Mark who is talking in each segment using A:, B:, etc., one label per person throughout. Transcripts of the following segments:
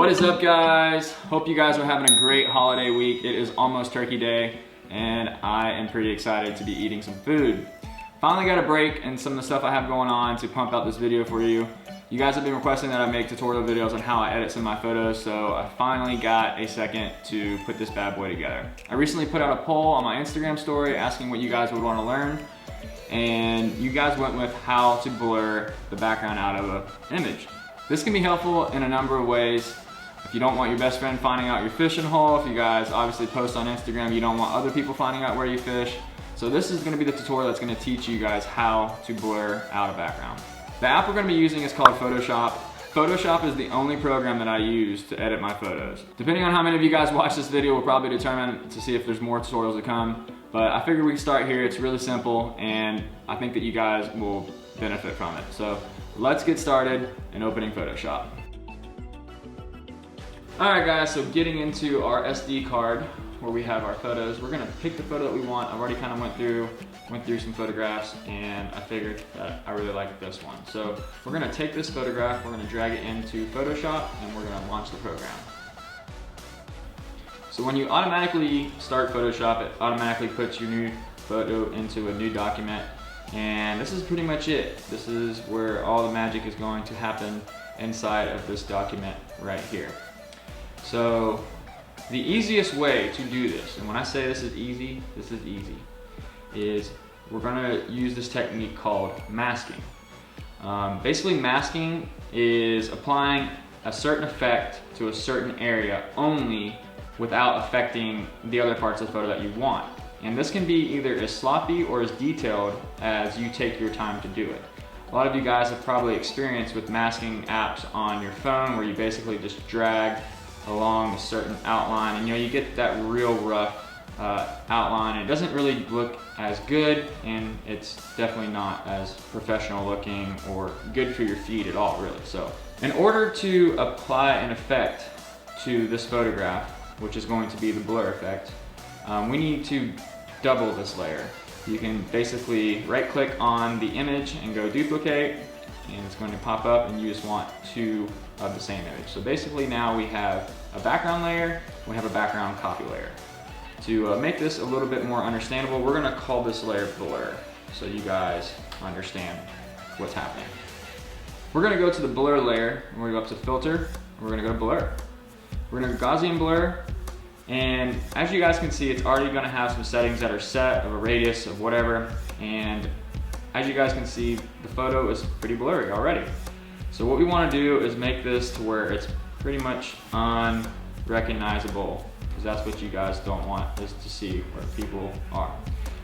A: What is up, guys? Hope you guys are having a great holiday week. It is almost Turkey Day and I am pretty excited to be eating some food. Finally got a break and some of the stuff I have going on to pump out this video for you. You guys have been requesting that I make tutorial videos on how I edit some of my photos, so I finally got a second to put this bad boy together. I recently put out a poll on my Instagram story asking what you guys would want to learn, and you guys went with how to blur the background out of an image. This can be helpful in a number of ways. If you don't want your best friend finding out your fishing hole, if you guys obviously post on Instagram, you don't want other people finding out where you fish. So this is going to be the tutorial that's going to teach you guys how to blur out a background. The app we're going to be using is called Photoshop. Photoshop is the only program that I use to edit my photos. Depending on how many of you guys watch this video will probably determine to see if there's more tutorials to come. But I figured we can start here. It's really simple and I think that you guys will benefit from it. So let's get started in opening Photoshop. Alright guys, so getting into our SD card where we have our photos, we're gonna pick the photo that we want. I've already kind of went through some photographs and I figured that I really like this one. So we're gonna take this photograph, we're gonna drag it into Photoshop and we're gonna launch the program. So when you automatically start Photoshop, it automatically puts your new photo into a new document. And this is pretty much it. This is where all the magic is going to happen inside of this document right here. So the easiest way to do this, and when I say this is easy, is we're gonna use this technique called masking. Basically masking is applying a certain effect to a certain area only without affecting the other parts of the photo that you want. And this can be either as sloppy or as detailed as you take your time to do it. A lot of you guys have probably experienced with masking apps on your phone where you basically just drag along a certain outline and you get that real rough outline. It doesn't really look as good and it's definitely not as professional looking or good for your feed at all, really. So in order to apply an effect to this photograph, which is going to be the blur effect, we need to double this layer. You can basically right click on the image and go duplicate, and it's going to pop up and you just want two of the same image. So basically now we have a background layer, we have a background copy layer. To make this a little bit more understandable, we're going to call this layer blur so you guys understand what's happening. We're going to go to the blur layer and we're going to go up to filter and we're going to go to blur. We're going to go Gaussian blur, and as you guys can see, it's already going to have some settings that are set of a radius of whatever, and as you guys can see, the photo is pretty blurry already. So what we want to do is make this to where it's pretty much unrecognizable, because that's what you guys don't want is to see where people are.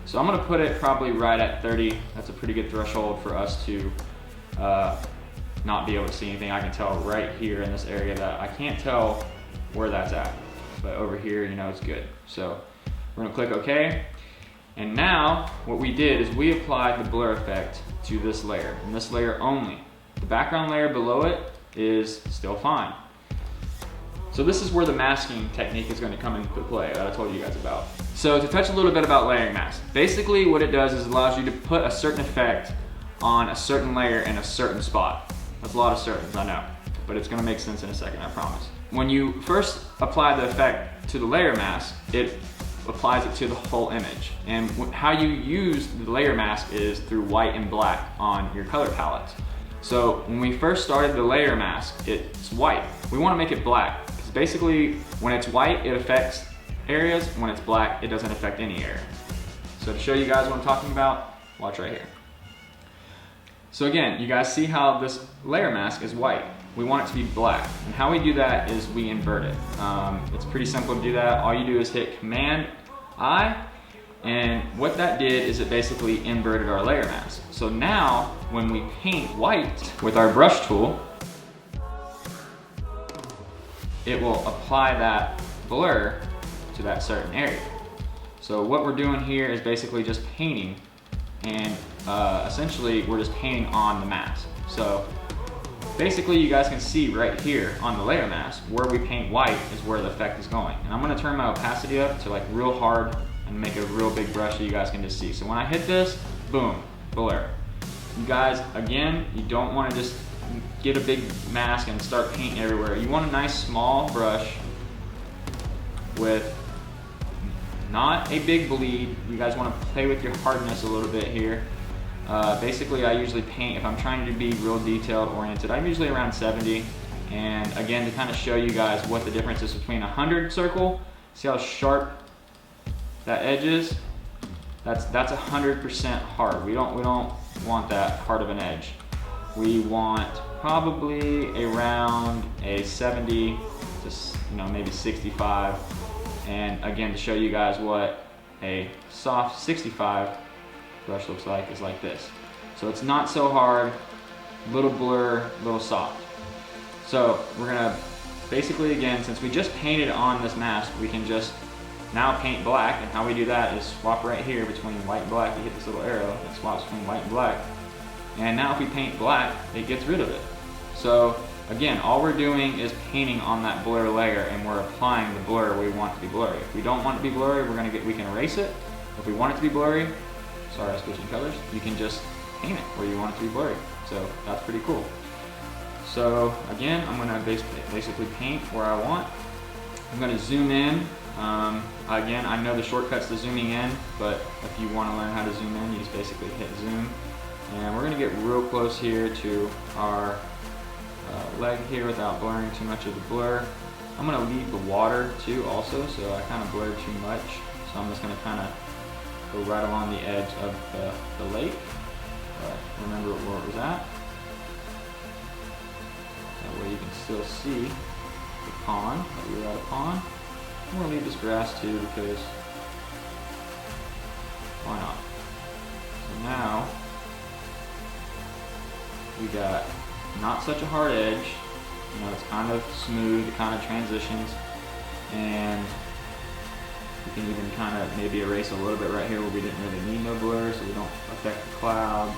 A: So I'm going to put it probably right at 30. That's a pretty good threshold for us to not be able to see anything. I can tell right here in this area that I can't tell where that's at, but over here, it's good. So we're going to click OK. And now what we did is we applied the blur effect to this layer, and this layer only. The background layer below it is still fine. So this is where the masking technique is going to come into play that I told you guys about. So to touch a little bit about layering mask, basically what it does is it allows you to put a certain effect on a certain layer in a certain spot. That's a lot of certains, I know, but it's going to make sense in a second, I promise. When you first apply the effect to the layer mask, it applies it to the whole image. And how you use the layer mask is through white and black on your color palettes. So when we first started the layer mask, it's white. We want to make it black, because basically when it's white, it affects areas. When it's black, it doesn't affect any area. So to show you guys what I'm talking about, watch right here. So again, you guys see how this layer mask is white. We want it to be black. And how we do that is we invert it. It's pretty simple to do that. All you do is hit Command-I, and what that did is it basically inverted our layer mask. So now, when we paint white with our brush tool, it will apply that blur to that certain area. So what we're doing here is basically just painting, and essentially we're just painting on the mask. So basically you guys can see right here on the layer mask where we paint white is where the effect is going. And I'm going to turn my opacity up to like real hard and make a real big brush so you guys can just see. So when I hit this, boom, blur. You guys, again, you don't want to just get a big mask and start painting everywhere. You want a nice small brush with not a big bleed. You guys want to play with your hardness a little bit here. Basically, I usually paint, if I'm trying to be real detailed oriented, I'm usually around 70. And again, to kind of show you guys what the difference is between a 100 circle, see how sharp that edge is? That's 100% hard. We don't want that hard of an edge. We want probably around a 70 to maybe 65. And again, to show you guys what a soft 65 brush looks like is like this. So it's not so hard, little blur, little soft. So we're gonna basically, again, since we just painted on this mask, we can just now paint black. And how we do that is swap right here between white and black. You hit this little arrow that swaps between white and black. And now if we paint black, it gets rid of it. So again, all we're doing is painting on that blur layer, and we're applying the blur we want to be blurry. If we don't want it to be blurry, we can erase it. If we want it to be blurry, sorry, I'm switching colors, you can just paint it where you want it to be blurry. So that's pretty cool. So again, I'm gonna basically paint where I want. I'm gonna zoom in. Again, I know the shortcut's to zooming in, but if you wanna learn how to zoom in, you just basically hit zoom. And we're gonna get real close here to our leg here without blurring too much of the blur. I'm gonna leave the water too also, so I kind of blurred too much. So I'm just gonna kind of go right along the edge of the lake. Remember where it was at. That way you can still see the pond, that we were at a pond. I'm gonna leave this grass too because why not? So now we got not such a hard edge. You know, it's kind of smooth, it kind of transitions, and we can even kind of maybe erase a little bit right here where we didn't really need no blur, so we don't affect the clouds.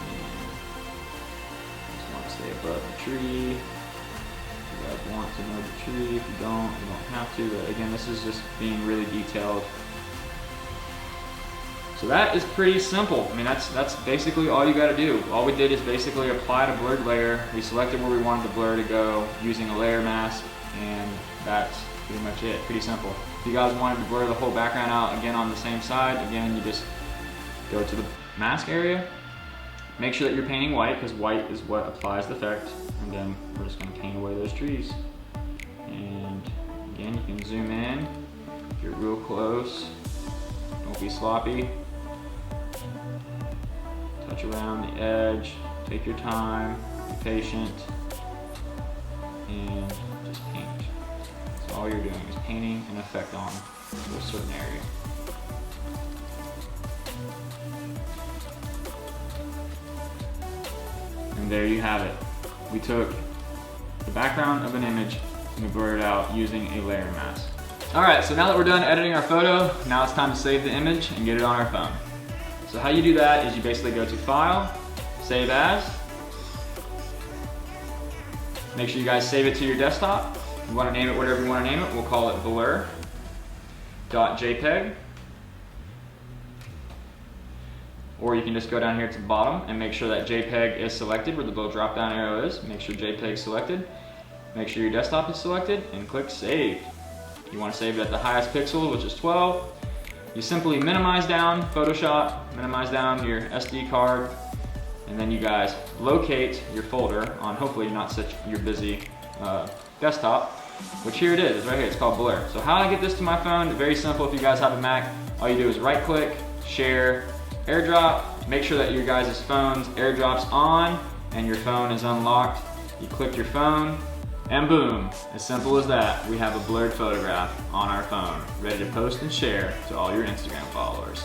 A: And just want to stay above the tree. If you guys want to know the tree, if you don't have to. But again, this is just being really detailed. So that is pretty simple. I mean, that's basically all you got to do. All we did is basically apply a blurred layer. We selected where we wanted the blur to go using a layer mask, and that's pretty much it. Pretty simple. If you guys wanted to blur the whole background out again on the same side, again, you just go to the mask area. Make sure that you're painting white, because white is what applies the effect. And then we're just going to paint away those trees. And again, you can zoom in. If you're real close, don't be sloppy. Touch around the edge, take your time, be patient, and just paint. So all you're doing is painting an effect on a certain area. And there you have it. We took the background of an image and we blurred it out using a layer mask. Alright, so now that we're done editing our photo, now it's time to save the image and get it on our phone. So how you do that is you basically go to File, Save As. Make sure you guys save it to your desktop. You want to name it whatever you want to name it. We'll call it blur.jpg. Or you can just go down here to the bottom and make sure that JPEG is selected where the little drop down arrow is. Make sure JPEG is selected. Make sure your desktop is selected and click Save. You want to save it at the highest pixel, which is 12. You simply minimize down Photoshop, minimize down your SD card, and then you guys locate your folder on hopefully not such your busy desktop, which here it is, right here, it's called Blur. So how I get this to my phone, very simple. If you guys have a Mac, all you do is right click, share, AirDrop, make sure that your guys' phone's AirDrop's on and your phone is unlocked. You click your phone, and boom, as simple as that, we have a blurred photograph on our phone, ready to post and share to all your Instagram followers.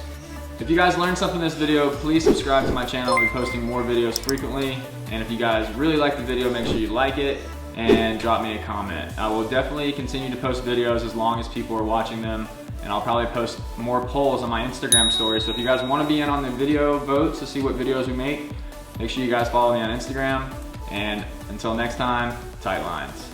A: If you guys learned something in this video, please subscribe to my channel. I'll be posting more videos frequently. And if you guys really like the video, make sure you like it and drop me a comment. I will definitely continue to post videos as long as people are watching them. And I'll probably post more polls on my Instagram stories. So if you guys want to be in on the video votes to see what videos we make sure you guys follow me on Instagram. And until next time, tight lines.